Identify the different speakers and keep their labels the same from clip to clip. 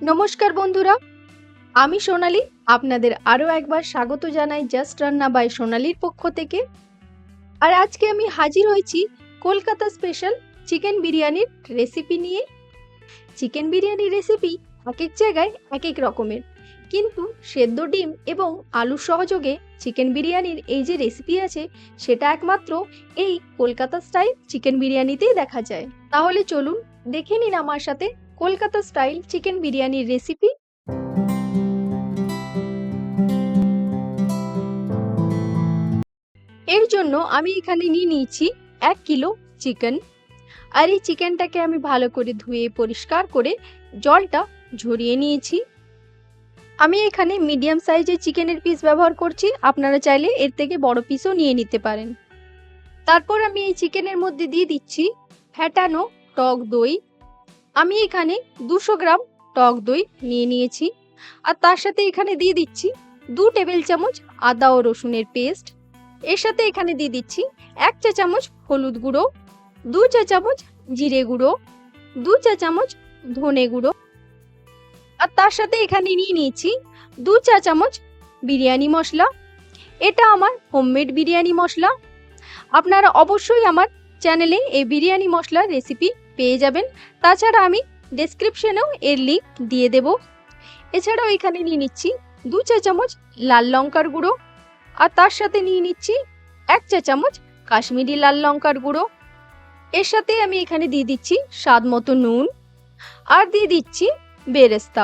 Speaker 1: নমস্কার বন্ধুরা, আমি সোনালী। আপনাদের আরও একবার স্বাগত জানাই জাস্ট রান্না বাই সোনালীর পক্ষ থেকে। আর আজকে আমি হাজির হয়েছি কলকাতা স্পেশাল চিকেন বিরিয়ানির রেসিপি নিয়ে। চিকেন বিরিয়ানির রেসিপি এক এক জায়গায় এক এক রকমের, কিন্তু সেদ্ধ ডিম এবং আলুর সহযোগে চিকেন বিরিয়ানির এই যে রেসিপি আছে সেটা একমাত্র এই কলকাতা স্টাইল চিকেন বিরিয়ানিতেই দেখা যায়। তাহলে চলুন দেখে নিন আমার সাথে কলকাতা স্টাইল চিকেন বিরিয়ানির রেসিপি। এর জন্য আমি এখানে নিয়ে নিয়েছি 1 কিলো চিকেন। আর এই চিকেনটাকে আমি ভালো করে ধুয়ে পরিষ্কার করে জলটা ঝরিয়ে নিয়েছি। আমি এখানে মিডিয়াম সাইজের চিকেনের পিস ব্যবহার করছি, আপনারা চাইলে এর থেকে বড় পিসও নিয়ে নিতে পারেন। তারপর আমি এই চিকেনের মধ্যে দিয়ে দিচ্ছি ফ্যাটানো টক দই। আমি এখানে 200 গ্রাম টক দই নিয়ে নিয়েছি। আর তার সাথে এখানে দিয়ে দিচ্ছি 2 টেবিল চামচ আদা ও রসুনের পেস্ট। এর সাথে এখানে দিয়ে দিচ্ছি 1 চা চামচ হলুদ গুঁড়ো, 2 চা চামচ জিরে গুঁড়ো, 2 চা চামচ ধনে গুঁড়ো। আর তার সাথে এখানে নিয়ে নিয়েছি 2 চা চামচ বিরিয়ানি মশলা। এটা আমার হোমমেড বিরিয়ানি মশলা। আপনারা অবশ্যই আমার চ্যানেলে এই বিরিয়ানি মশলার রেসিপি পেয়ে যাবেন। তাছাড়া আমি ডেসক্রিপশনেও এর লিঙ্ক দিয়ে দেব। এছাড়াও এখানে নিয়ে নিচ্ছি 2 চা চামচ লাল লঙ্কার গুঁড়ো। আর তার সাথে নিয়ে নিচ্ছি 1 চা চামচ কাশ্মীরি লাল লঙ্কার গুঁড়ো। এর সাথে আমি এখানে দিয়ে দিচ্ছি স্বাদ মতো নুন, আর দিয়ে দিচ্ছি বেরেস্তা।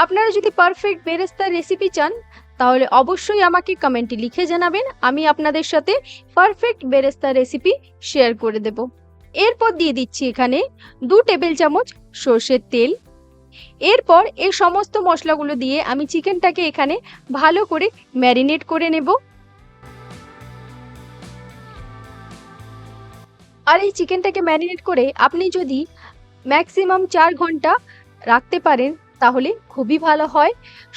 Speaker 1: আপনারা যদি পারফেক্ট বেরেস্তার রেসিপি চান তাহলে অবশ্যই আমাকে কমেন্টে লিখে জানাবেন, আমি আপনাদের সাথে পারফেক্ট বেরেস্তার রেসিপি শেয়ার করে দেব। এরপর দিয়ে দিচ্ছি এখানে 2 টেবিল চামচ সর্ষের তেল। এরপর এই সমস্ত মশলাগুলো দিয়ে আমি চিকেনটাকে এখানে ভালো করে ম্যারিনেট করে নেব। আর এই চিকেনটাকে ম্যারিনেট করে আপনি যদি ম্যাক্সিমাম 4 ঘন্টা রাখতে পারেন তাহলে খুবই ভালো হয়।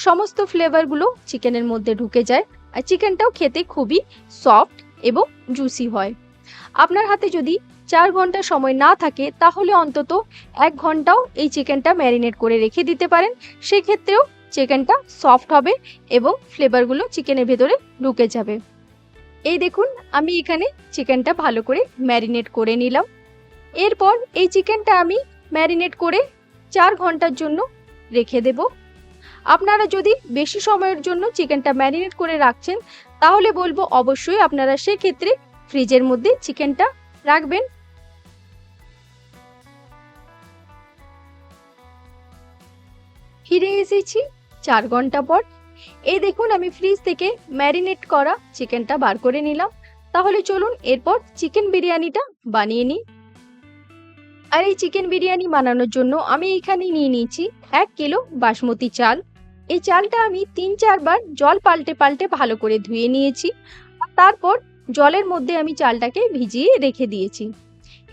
Speaker 1: সমস্ত ফ্লেভারগুলো চিকেনের মধ্যে ঢুকে যায় আর চিকেনটাও খেতে খুবই সফট এবং জুসি হয়। আপনার হাতে যদি 4 ঘন্টা সময় না থাকে তাহলে অন্তত 1 ঘন্টাও এই চিকেনটা ম্যারিনেট করে রেখে দিতে পারেন। সেক্ষেত্রেও চিকেনটা সফট হবে এবং ফ্লেভারগুলো চিকেনের ভেতরে ঢুকে যাবে। এই দেখুন, আমি এখানে চিকেনটা ভালো করে ম্যারিনেট করে নিলাম। এরপর এই চিকেনটা আমি ম্যারিনেট করে 4 ঘন্টার জন্য রেখে দেব। আপনারা যদি বেশি সময়ের জন্য চিকেনটা ম্যারিনেট করে রাখছেন তাহলে বলবো অবশ্যই আপনারা সেক্ষেত্রে ফ্রিজের মধ্যে চিকেনটা রাখবেন। ফিরে এসেছি 4 ঘন্টা পর। এই দেখুন, আমি ফ্রিজ থেকে ম্যারিনেট করা চিকেনটা বার করে নিলাম। তাহলে চলুন এরপর চিকেন বিরিয়ানিটা বানিয়ে নিই। আর এই চিকেন বিরিয়ানি বানানোর জন্য আমি এখানে নিয়ে নিয়েছি 1 কিলো বাসমতি চাল। এই চালটা আমি 3-4 বার জল পাল্টে পাল্টে ভালো করে ধুয়ে নিয়েছি। আর তারপর জলের মধ্যে আমি চালটাকে ভিজিয়ে রেখে দিয়েছি।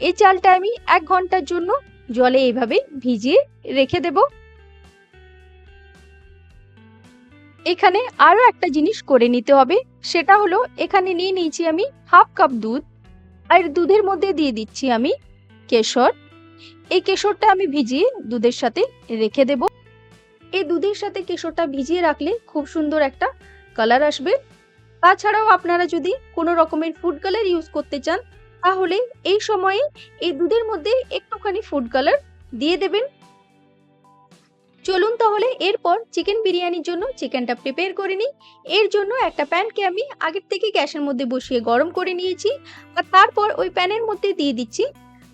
Speaker 1: এই চালটা আমি 1 ঘন্টার জন্য জলে এইভাবে ভিজিয়ে রেখে দেব। এখানে আরও একটা জিনিস করে নিতে হবে, সেটা হলো এখানে নিয়ে নিয়েছি আমি হাফ কাপ দুধ। আর দুধের মধ্যে দিয়ে দিচ্ছি আমি কেশর। এই কেশরটা আমি ভিজিয়ে দুধের সাথে রেখে দেব। এই দুধের সাথে কেশরটা ভিজিয়ে রাখলে খুব সুন্দর একটা কালার আসবে। তাছাড়াও আপনারা যদি কোনো রকমের ফুড কালার ইউজ করতে চান তাহলে এই সময়ে এই দুধের মধ্যে একটুখানি ফুড কালার দিয়ে দেবেন। চলুন তাহলে এরপর চিকেন বিরিয়ানির জন্য চিকেনটা প্রিপেয়ার করে নিই। এর জন্য একটা প্যানকে আমি আগের থেকে গ্যাসের মধ্যে বসিয়ে গরম করে নিয়েছি। আর তারপর ওই প্যানের মধ্যে দিয়ে দিচ্ছি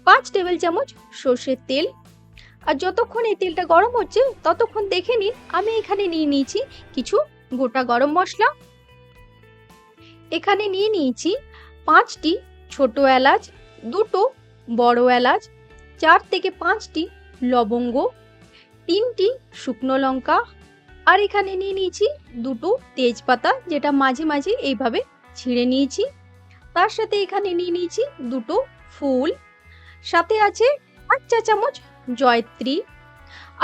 Speaker 1: 5 টেবিল চামচ সর্ষের তেল। আর যতক্ষণ এই তেলটা গরম হচ্ছে ততক্ষণ দেখে নিন আমি এখানে নিয়ে নিয়েছি কিছু গোটা গরম মশলা। এখানে নিয়ে নিয়েছি 5টি ছোট এলাচ, 2টো বড় এলাচ, 4 থেকে 5টি লবঙ্গ, 3টি শুকনো লঙ্কা। আর এখানে নিয়ে নিয়েছি 2টো তেজপাতা, যেটা মাঝে মাঝে এইভাবে ছিঁড়ে নিয়েছি। তার সাথে এখানে নিয়ে নিয়েছি 2টো ফুল, সাথে আছে 1 চা চামচ জয়ত্রী।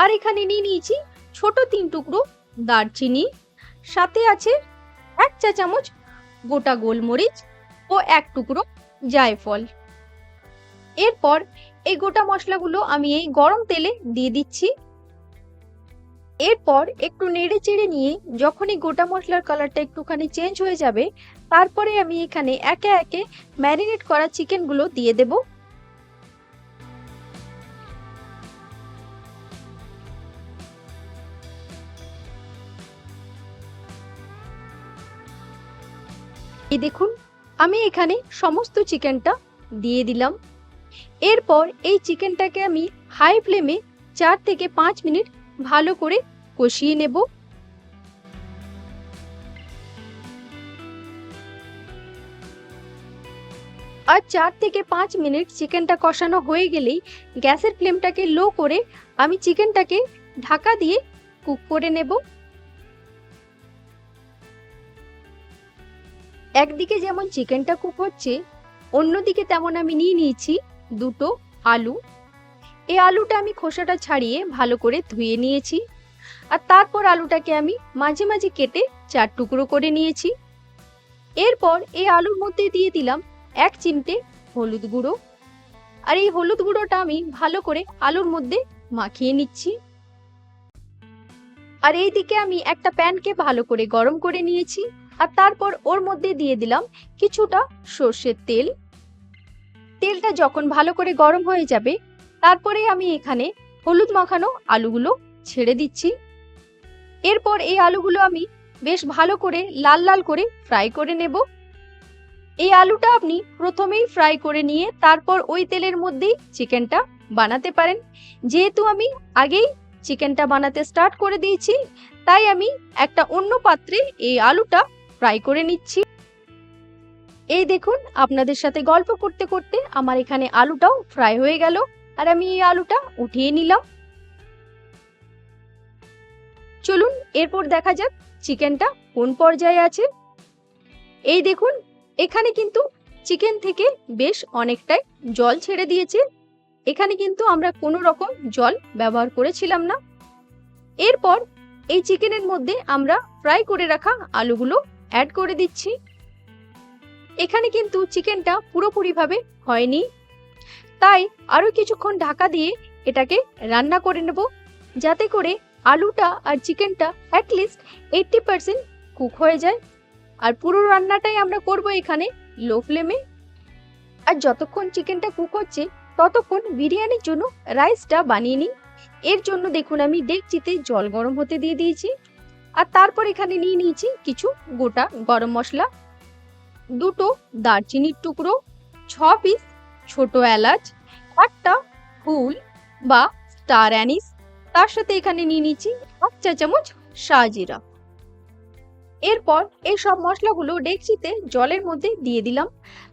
Speaker 1: আর এখানে নিয়ে নিয়েছি ছোট 3 টুকরো দারচিনি, সাথে আছে 1 চা চামচ গোটা গোলমরিচ ও 1 টুকরো জায়ফল। এরপর এই গোটা মশলাগুলো আমি এই গরম তেলে দিয়ে দিচ্ছি। এরপর একটু নেড়ে চেড়ে নিয়ে যখনই গোটা মশলার কালারটা একটুখানি চেঞ্জ হয়ে যাবে, তারপরে আমি এখানে একে একে ম্যারিনেট করা চিকেনগুলো দিয়ে দেব। এই দেখুন, আমি এখানে সমস্ত চিকেনটা দিয়ে দিলাম। এরপর এই চিকেনটাকে আমি হাই ফ্লেমে 4 থেকে 5 মিনিট ভালো করে কষিয়ে নেব। আর 4 থেকে 5 মিনিট চিকেনটা কষানো হয়ে গেলেই গ্যাসের ফ্লেমটাকে লো করে আমি চিকেনটাকে ঢাকা দিয়ে কুক করে নেব। একদিকে যেমন চিকেনটা কুক হচ্ছে, অন্যদিকে তেমন আমি নিয়ে নিয়েছি দুটো আলু। এই আলুটা আমি খোসাটা ছাড়িয়ে ভালো করে ধুয়ে নিয়েছি। আর তারপর আলুটাকে আমি মাঝে মাঝে কেটে 4 টুকরো করে নিয়েছি। এরপর এই আলুর মধ্যে দিয়ে দিলাম 1 চিমটে হলুদ গুঁড়ো। আর এই হলুদ গুঁড়োটা আমি ভালো করে আলুর মধ্যে মাখিয়ে নিচ্ছি। আর এইদিকে আমি একটা প্যানকে ভালো করে গরম করে নিয়েছি। আর তারপর ওর মধ্যে দিয়ে দিলাম কিছুটা সর্ষের তেল। তেলটা যখন ভালো করে গরম হয়ে যাবে, তারপরে আমি এখানে হলুদ মাখানো আলুগুলো ছেড়ে দিচ্ছি। এরপর এই আলুগুলো আমি বেশ ভালো করে লাল লাল করে ফ্রাই করে নেব। এই আলুটা আপনি প্রথমেই ফ্রাই করে নিয়ে তারপর ওই তেলের মধ্যেই চিকেনটা বানাতে পারেন। যেহেতু আমি আগেই চিকেনটা বানাতে স্টার্ট করে দিয়েছি, তাই আমি একটা অন্য পাত্রে এই আলুটা ফ্রাই করে নিচ্ছি। এই দেখুন, আপনাদের সাথে গল্প করতে করতে আমার এখানে আলুটাও ফ্রাই হয়ে গেল। আর আমি এই আলুটা উঠিয়ে নিলাম। চলুন এরপর দেখা যাক চিকেনটা কোন পর্যায়ে আছে। এই দেখুন, এখানে কিন্তু চিকেন থেকে বেশ অনেকটাই জল ছেড়ে দিয়েছে। এখানে কিন্তু আমরা কোনো রকম জল ব্যবহার করেছিলাম না। এরপর এই চিকেনের মধ্যে আমরা ফ্রাই করে রাখা আলুগুলো অ্যাড করে দিচ্ছি। এখানে কিন্তু চিকেনটা পুরোপুরিভাবে হয়নি, তাই আরো কিছুক্ষণ ঢাকা দিয়ে এটাকে রান্না করে নেব, যাতে করে আলুটা আর চিকেনটা অ্যাটলিস্ট 80% কুক হয়ে যায়। আর পুরো রান্নাটাই আমরা করব এখানে লো ফ্লেমে। আর যতক্ষণ চিকেনটা কুক হচ্ছে ততক্ষণ বিরিয়ানির জন্য রাইসটা বানিয়ে নিই। এর জন্য দেখুন আমি ডেকচিতে জল গরম হতে দিয়ে দিয়েছি। আর তারপর এখানে নিয়ে নিয়েছি কিছু গোটা গরম মশলা, দুটো দারচিনির টুকরো, 6 পিস ছোট এলাচ, একটা ফুল বা স্টার অ্যানিস, তার সাথে এখানে নিয়ে নিয়েছি 1 চা চামচ শাহজিরা। এরপর এই সব মশলাগুলো ডেকচিতে জলের মধ্যে দিয়ে দিলাম।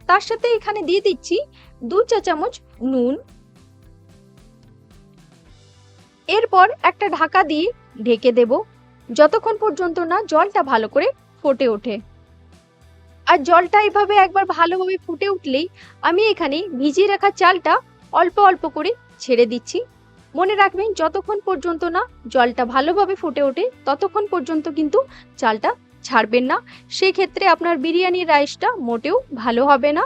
Speaker 1: তার সাথে এখানে দিয়ে দিচ্ছি 2 চা চামচ নুন। এরপর একটা ঢাকা দিয়ে ঢেকে দেব যতক্ষণ পর্যন্ত না জলটা ভালো করে ফুটে ওঠে। আর জলটা এভাবে একবার ভালোভাবে ফুটে উঠলেই আমি এখানে ভিজিয়ে রাখা চালটা অল্প অল্প করে ছেড়ে দিচ্ছি। মনে রাখবেন, যতক্ষণ পর্যন্ত না জলটা ভালোভাবে ফুটে ওঠে ততক্ষণ পর্যন্ত কিন্তু চালটা ছাড়বেন না, সেক্ষেত্রে আপনার বিরিয়ানির রাইসটা মোটেও ভালো হবে না।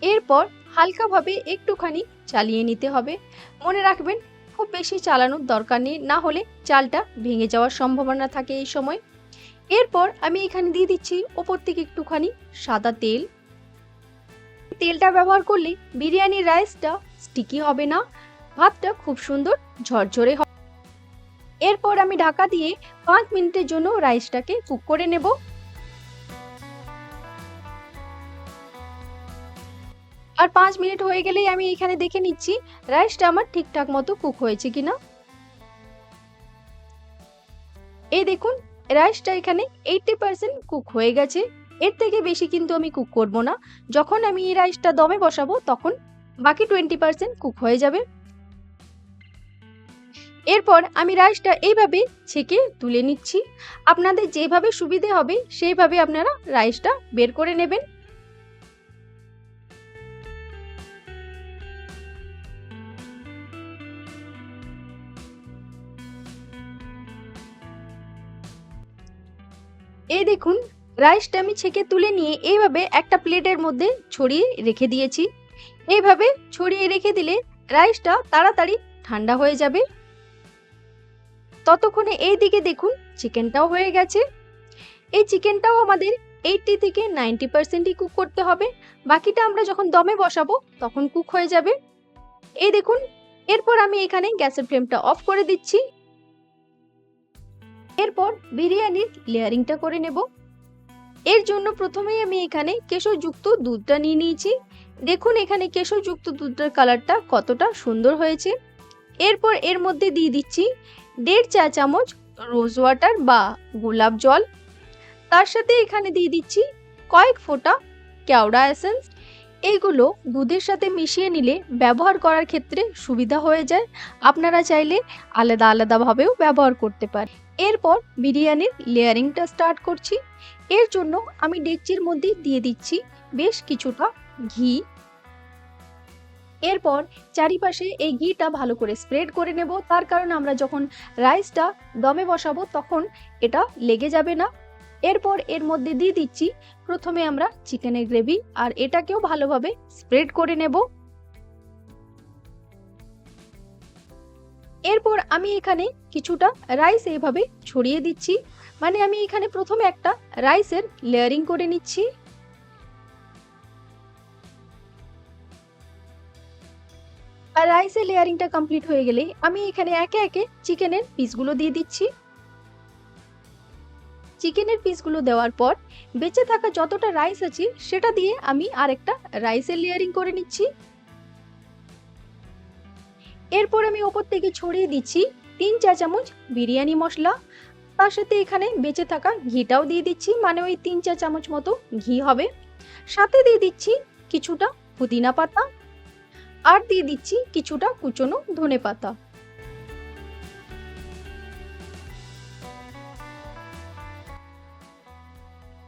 Speaker 1: এরপর হালকাভাবে একটুখানি চালিয়ে নিতে হবে। মনে রাখবেন, খুব বেশি চালানোর দরকার নেই, না হলে চালটা ভেঙে যাওয়ার সম্ভাবনা থাকে এই সময়। এরপর আমি এখানে দিয়ে দিচ্ছি ওপর থেকে একটুখানি সাদা তেল। তেলটা ব্যবহার করলে বিরিয়ানির রাইসটা স্টিকি হবে না, ভাতটা খুব সুন্দর ঝরঝরে হবে। এরপর আমি ঢাকা দিয়ে 5 মিনিটের জন্য রাইসটাকে কুক করে নেব। আর 5 মিনিট হয়ে গেলেই আমি এখানে দেখে নিচ্ছি রাইসটা আমার ঠিকঠাক মতো কুক হয়েছে কিনা। এই দেখুন, রাইসটা এখানে 80% কুক হয়ে গেছে। এর থেকে বেশি কিন্তু আমি কুক করব না। যখন আমি এই রাইসটা দমে বসাবো তখন বাকি 20% কুক হয়ে যাবে। এরপর আমি রাইসটা এইভাবে ছেঁকে তুলে নিচ্ছি। আপনাদের যেভাবে সুবিধে হবে সেইভাবে আপনারা রাইসটা বের করে নেবেন। এই দেখুন, রাইসটা আমি ছেঁকে তুলে নিয়ে এইভাবে একটা প্লেটের মধ্যে ছড়িয়ে রেখে দিয়েছি। এইভাবে ছড়িয়ে রেখে দিলে রাইসটা তাড়াতাড়ি ঠান্ডা হয়ে যাবে। ততক্ষণে এইদিকে দেখুন চিকেনটাও হয়ে গেছে। এই চিকেনটাও আমাদের 80 থেকে 90%ই কুক করতে হবে, বাকিটা আমরা যখন দমে বসাবো তখন কুক হয়ে যাবে। এই দেখুন, এরপর আমি এখানে গ্যাসের ফ্লেমটা অফ করে দিচ্ছি। এরপর বিরিয়ানির লেয়ারিংটা করে নেব। এর জন্য প্রথমেই আমি এখানে কেশরযুক্ত দুধটা নিয়ে নিয়েছি। দেখুন এখানে কেশরযুক্ত দুধটার কালারটা কতটা সুন্দর হয়েছে। এরপর এর মধ্যে দিয়ে দিচ্ছি 1.5 চা চামচ রোজ ওয়াটার বা গোলাপ জল। তার সাথে এখানে দিয়ে দিচ্ছি কয়েক ফোঁটা কেওড়া এসেন্স। এইগুলো দুধের সাথে মিশিয়ে নিলে ব্যবহার করার ক্ষেত্রে সুবিধা হয়ে যায়। আপনারা চাইলে আলাদা আলাদাভাবেও ব্যবহার করতে পারেন। এরপর বিরিয়ানির লেয়ারিংটা স্টার্ট করছি। এর জন্য আমি ডেকচির মধ্যে দিয়ে দিচ্ছি বেশ কিছুটা ঘি। এরপর চারিপাশে এই ঘিটা ভালো করে স্প্রেড করে নেব, তার কারণ আমরা যখন রাইসটা দমে বসাবো তখন এটা লেগে যাবে না। এরপর এর মধ্যে দিয়ে দিচ্ছি প্রথমে আমরা চিকেনের গ্রেভি, আর এটাকেও ভালোভাবে স্প্রেড করে নেব। এরপর আমি এখানে কিছুটা রাইস এইভাবে ছড়িয়ে দিচ্ছি, মানে আমি এখানে প্রথমে একটা রাইসের লেয়ারিং করে নিচ্ছি। আর রাইসের লেয়ারিংটা কমপ্লিট হয়ে গেলে আমি এখানে একে একে চিকেনের পিসগুলো দিয়ে দিচ্ছি। চিকেনের পিসগুলো দেওয়ার পর বেঁচে থাকা যতটা রাইস আছে সেটা দিয়ে আমি আরেকটা রাইসের লেয়ারিং করে নিচ্ছি। এরপর আমি ওপর থেকে ছড়িয়ে দিচ্ছি 3 চা চামচ বিরিয়ানি মশলা। তার সাথে এখানে বেঁচে থাকা ঘিটাও দিয়ে দিচ্ছি, মানে ওই 3 চা চামচ মতো ঘি হবে। সাথে দিয়ে দিচ্ছি কিছুটা পুদিনা পাতা, আর দিয়ে দিচ্ছি কিছুটা কুচনো ধনেপাতা।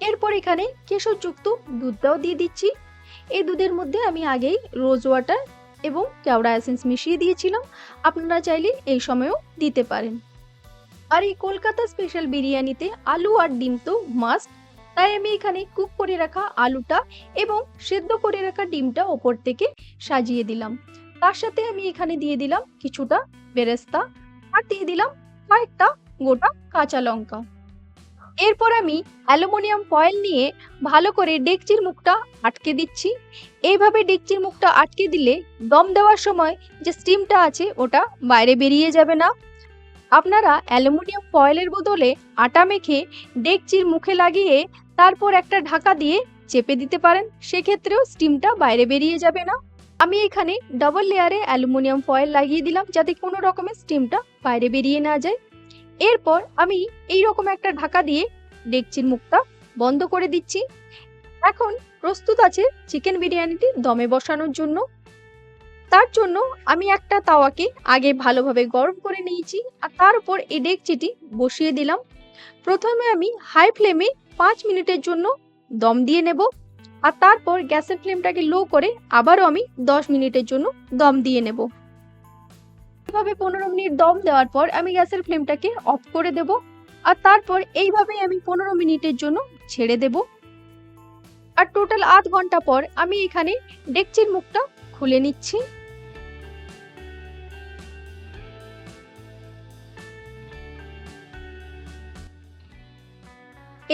Speaker 1: এরপর এখানে কেশরযুক্ত দুধটাও দিয়ে দিচ্ছি। এই দুধের মধ্যে আমি আগেই রোজ ওয়াটার এবং কেওড়া এসেন্স মিশিয়ে দিয়েছিলাম, আপনারা চাইলে এই সময়েও দিতে পারেন। আর এই কলকাতা স্পেশাল বিরিয়ানিতে আলু আর ডিম তো মাস্ট, তাই আমি এখানে কুক করে রাখা আলুটা এবং সেদ্ধ করে রাখা ডিমটা ওপর থেকে সাজিয়ে দিলাম। তার সাথে আমি এখানে দিয়ে দিলাম কিছুটা বেরেস্তা, আর দিয়ে দিলাম কয়েকটা গোটা কাঁচা লঙ্কা। এরপর আমি অ্যালুমিনিয়াম ফয়েল নিয়ে ভালো করে ডেকচির মুখটা আটকে দিচ্ছি। এইভাবে ডেকচির মুখটা আটকে দিলে দম দেওয়ার সময় যে স্টিমটা আছে ওটা বাইরে বেরিয়ে যাবে না। আপনারা অ্যালুমিনিয়াম ফয়েলের বদলে আটা মেখে ডেকচির মুখে লাগিয়ে তারপর একটা ঢাকা দিয়ে চেপে দিতে পারেন, সেক্ষেত্রেও স্টিমটা বাইরে বেরিয়ে যাবে না। আমি এখানে ডাবল লেয়ারে অ্যালুমিনিয়াম ফয়েল লাগিয়ে দিলাম যাতে কোনো রকমের স্টিমটা বাইরে বেরিয়ে না যায়। এরপর আমি এই রকম একটা ঢাকা দিয়ে ডেকচির মুখটা বন্ধ করে দিচ্ছি। এখন প্রস্তুত আছে চিকেন বিরিয়ানিটি দমে বসানোর জন্য। তার জন্য আমি একটা তাওয়াকে আগে ভালোভাবে গরম করে নিয়েছি, আর তার উপর এই ডেকচিটি বসিয়ে দিলাম। প্রথমে আমি হাই ফ্লেমে 5 মিনিটের জন্য দম দিয়ে নেব, আর তারপর গ্যাসের ফ্লেমটাকে লো করে আবারও আমি 10 মিনিটের জন্য দম দিয়ে নেব। এভাবে 15 মিনিট দম দেওয়ার পর আমি গ্যাসের ফ্লেমটাকে অফ করে দেব, আর তারপর এইভাবে আমি 15 মিনিটের জন্য ছেড়ে দেব। আর টোটাল আধ ঘন্টা পর আমি এখানে ডেকচির মুখটা খুলে নিচ্ছি।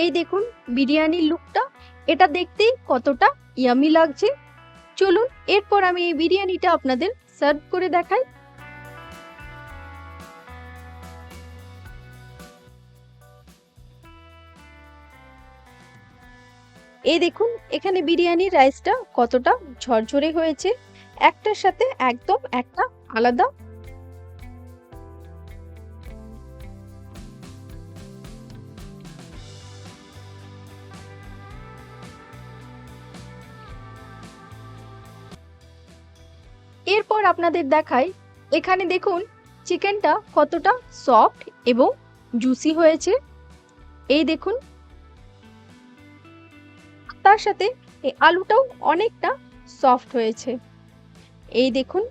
Speaker 1: এই দেখুন বিরিয়ানির লুকটা, এটা দেখতেই কতটা ইয়ামি লাগছে। চলুন এরপর আমি এই বিরিয়ানিটা আপনাদের সার্ভ করে দেখাই। এই দেখুন এখানে বিরিয়ানির রাইসটা কতটা ঝরঝরে হয়েছে, একটার সাথে একদম একটা আলাদা। এরপর আপনাদের দেখাই, এখানে দেখুন চিকেনটা কতটা সফট এবং জুসি হয়েছে। এই দেখুন, তার সাথে এই আলুটাও অনেকটা সফট হয়েছে। এই দেখুন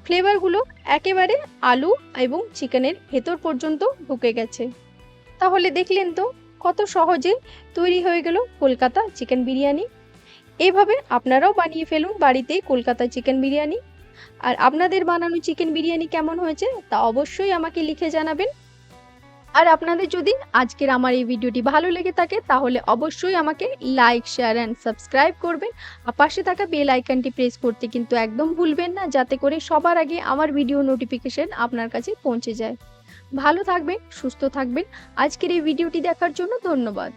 Speaker 1: ফ্লেভারগুলো একেবারে আলু এবং চিকেনের ভেতর পর্যন্ত ঢুকে গেছে। তাহলে দেখলেন তো কত সহজে তৈরি হয়ে গেল কলকাতা চিকেন বিরিয়ানি। এইভাবে আপনারাও বানিয়ে ফেলুন বাড়িতে কলকাতা চিকেন বিরিয়ানি। আর আপনাদের বানানো চিকেন বিরিয়ানি কেমন হয়েছে তা অবশ্যই আমাকে লিখে জানাবেন। আর আপনাদের যদি আজকের আমার এই ভিডিওটি ভালো লেগে থাকে তাহলে অবশ্যই আমাকে লাইক, শেয়ার অ্যান্ড সাবস্ক্রাইব করবেন। আর পাশে থাকা বেল আইকনটি প্রেস করতে কিন্তু একদম ভুলবেন না, যাতে করে সবার আগে আমার ভিডিও নোটিফিকেশন আপনার কাছে পৌঁছে যায়। ভালো থাকবেন, সুস্থ থাকবেন। আজকের এই ভিডিওটি দেখার জন্য ধন্যবাদ।